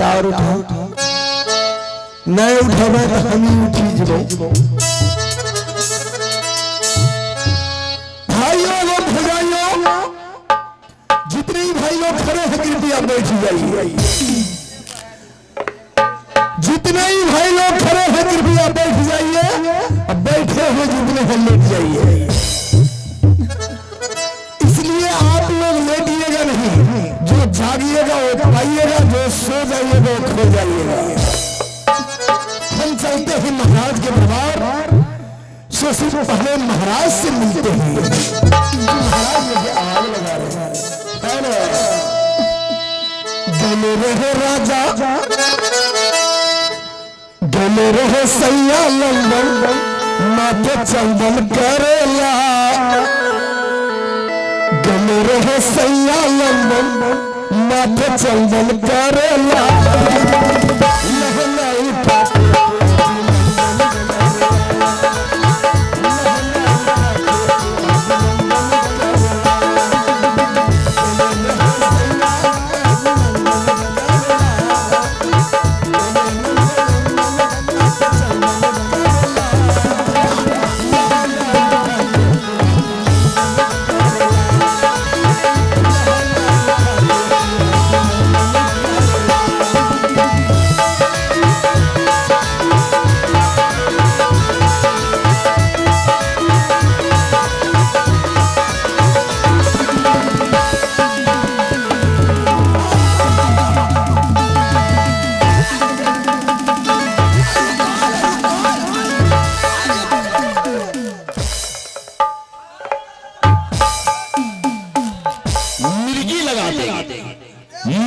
बेटा और उठा नहीं उठे तो हम ही उठी जब भाइयों लोग भगाइयों जितने भाई लोग खड़े हैं कृपया बैठ जाइए। जितने ही भाई लोग खड़े हैं कृपया बैठ जाइए। अब बैठे हुए जितने हैं लेट जाइए। इसलिए आप लोग लेटिएगा नहीं, जो जागिएगा वो पाइएगा, जो सो जाइएगा वो खो जाइएगा। हम चलते हैं महाराज के दरबार, सबसे पहले महाराज से मिलते हैं। महाराज मुझे आग लगा रहे हैं। गले रहे राजा, गले रहे सैया लंदन, माथे चंदन करेला। गले रहे सैया लंदन, माथे चंदन करेला।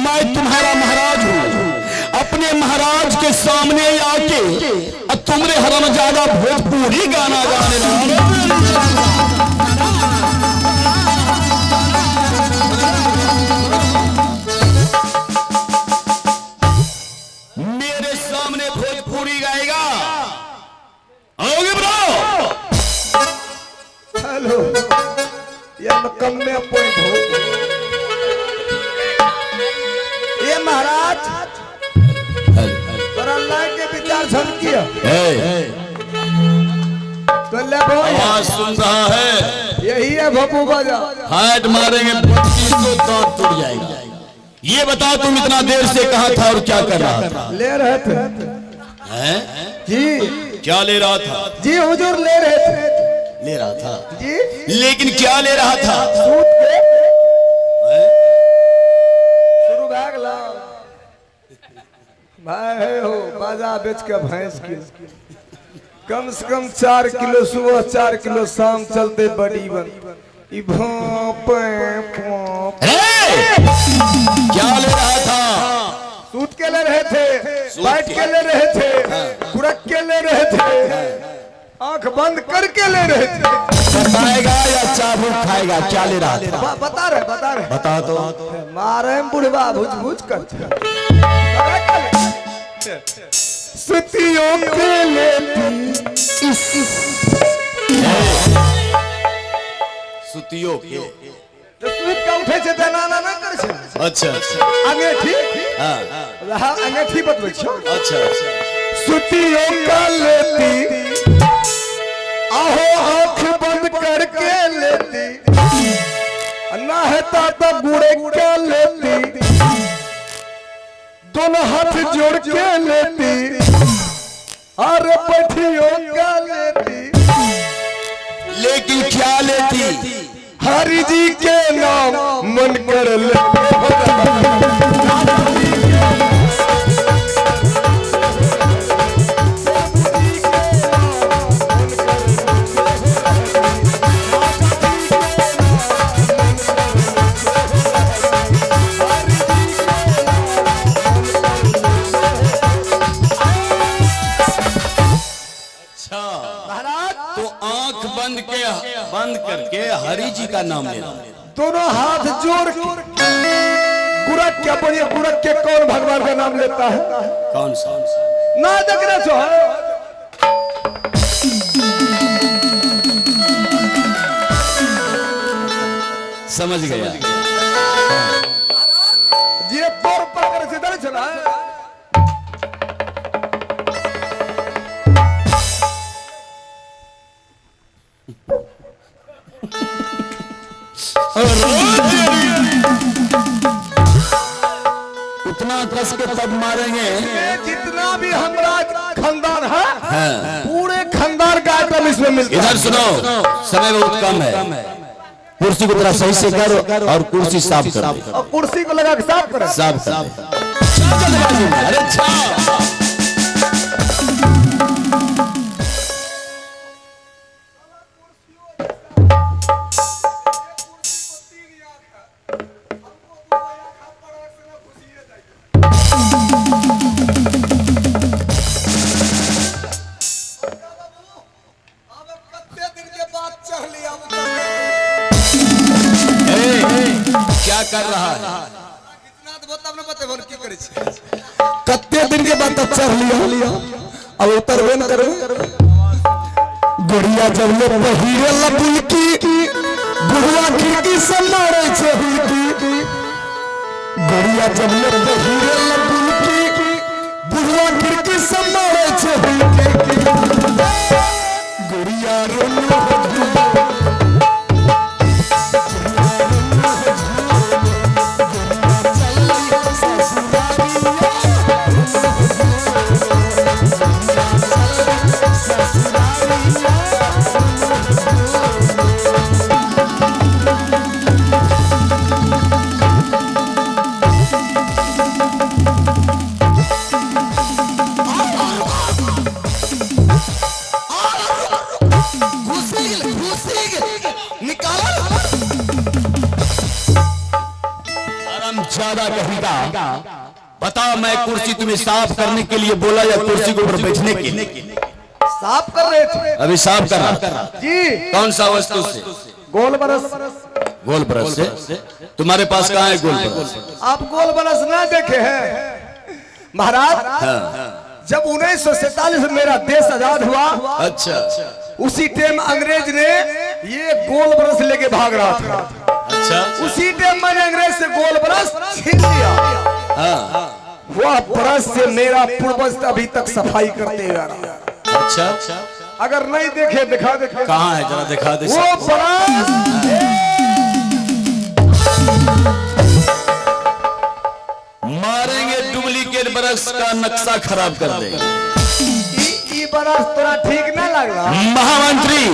मैं तुम्हारा महाराज हूँ, अपने महाराज के सामने आके तुमरे हरामजादा भोजपुरी गाना गाने लगा। मेरे सामने भोजपुरी गाएगा, आओगे ब्रो? हेलो, यह कम में पॉइंट हो। ये महाराज तोरा अल्लाह के विचार समझ किया तो आवाज सुन रहा है, यही है भपू बाजा। हाथ मारेंगे 25 तो दांत टूट जाएगा। ये बताओ तुम इतना देर से कहाँ था और क्या कर रहा था? ले रहे थे हैं? जी। क्या ले रहा था? जी हुजूर ले रहे थे। ले रहा था जी, लेकिन क्या ले रहा था? सूत के शुरू भाग ला भाई हो बाजा बेच के भैंस की कम से कम 4 किलो सुबह 4 किलो शाम चलते बड़ी बन। क्या ले रहा था? सूत के ले रहे थे, बैठ के ले रहे थे, कुरक के ले रहे थे, आंख बंद करके ले रहे थे। बताएगा या चाबुक खाएगा? क्या ले रहा था? बता रहे बता तो। मारे बुढ़वा भुज भुज करते सुतियों के लेती सुतियों के तो सूत का उठे से देना ना करे छे। अच्छा अच्छा अंगेठी, हाँ अंगेठी बतबै छो। अच्छा सुतियों का लेती, आहो आंख बंद करके लेती, ना है ताता गुड़े के लेती, दोनों हाथ जोड़ के लेती, और पठियों का लेती। लेकिन क्या लेती? हरि जी के नाम मन कर लेती। बंद करके हरि जी का नाम लेना। दोनों हाथ जोड़ के गुरक क्या बढ़िया, गुरक के कौन भगवान का नाम लेता है? कौन सा? ना देख रहे हो समझ गया जी, तौर पर करे से डर चला है। कस के तब मारेंगे। ये जितना भी हमारा खानदान है, हाँ। पूरे खानदान का आइटम इसमें मिलता है। इधर सुनो, समय बहुत कम है, कुर्सी को थोड़ा सही से कर और कुर्सी साफ कर दे। और कुर्सी को लगा के साफ करें। साफ कर दे। अरे अच्छा क्या कर रहा है? कत्ते दिन के बाद चढ़ लिया अब उतरबे न करबे। गुड़िया जब ले पहिरे लबुल की बुढ़वा खिड़की से मारे छे हुलकी। गुड़िया जब ले पहिरे लबुल की बुढ़वा खिड़की से मारे छे हुलकी। गुड़िया ज्यादा कहेगा। बताओ, मैं कुर्सी तुम्हें साफ करने के लिए बोला या कुर्सी के ऊपर बैठने के लिए? साफ कर रहे थे। अभी साफ कर रहा जी। कौन सा वस्तु से? गोल बरस। गोल ब्रश से? तुम्हारे पास कहाँ है गोल ब्रश? आप गोल बरस ना देखे हैं महाराज? हाँ। जब 1947 में मेरा देश आजाद हुआ, अच्छा, उसी टाइम अंग्रेज ने ये गोल बरस लेके भाग रहा था। अच्छा, उसी टाइम मैंने अंग्रेज से गोल ब्रश छीन लिया। हाँ। वह ब्रश से मेरा पूर्वज अभी तक सफाई करते हुए आ रहा है। अच्छा, अगर नहीं देखे दिखा दे। कहाँ है, जरा दिखा दे। वो ब्रश मारेंगे, डुप्लीकेट ब्रश का नक्शा खराब कर देंगे। ई ब्रश तोरा ठीक ना लग रहा? महामंत्री,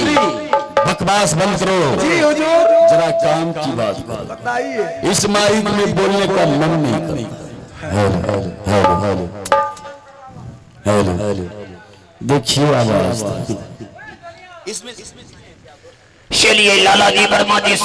बकवास बंद करो। जी हुजूर। जरा काम की बात करो। बताइए। इस माइक में बोलने का मन नहीं करता। हेलो हेलो हेलो हेलो, देखिए आवाज। चलिए लाला जी वर्मा जी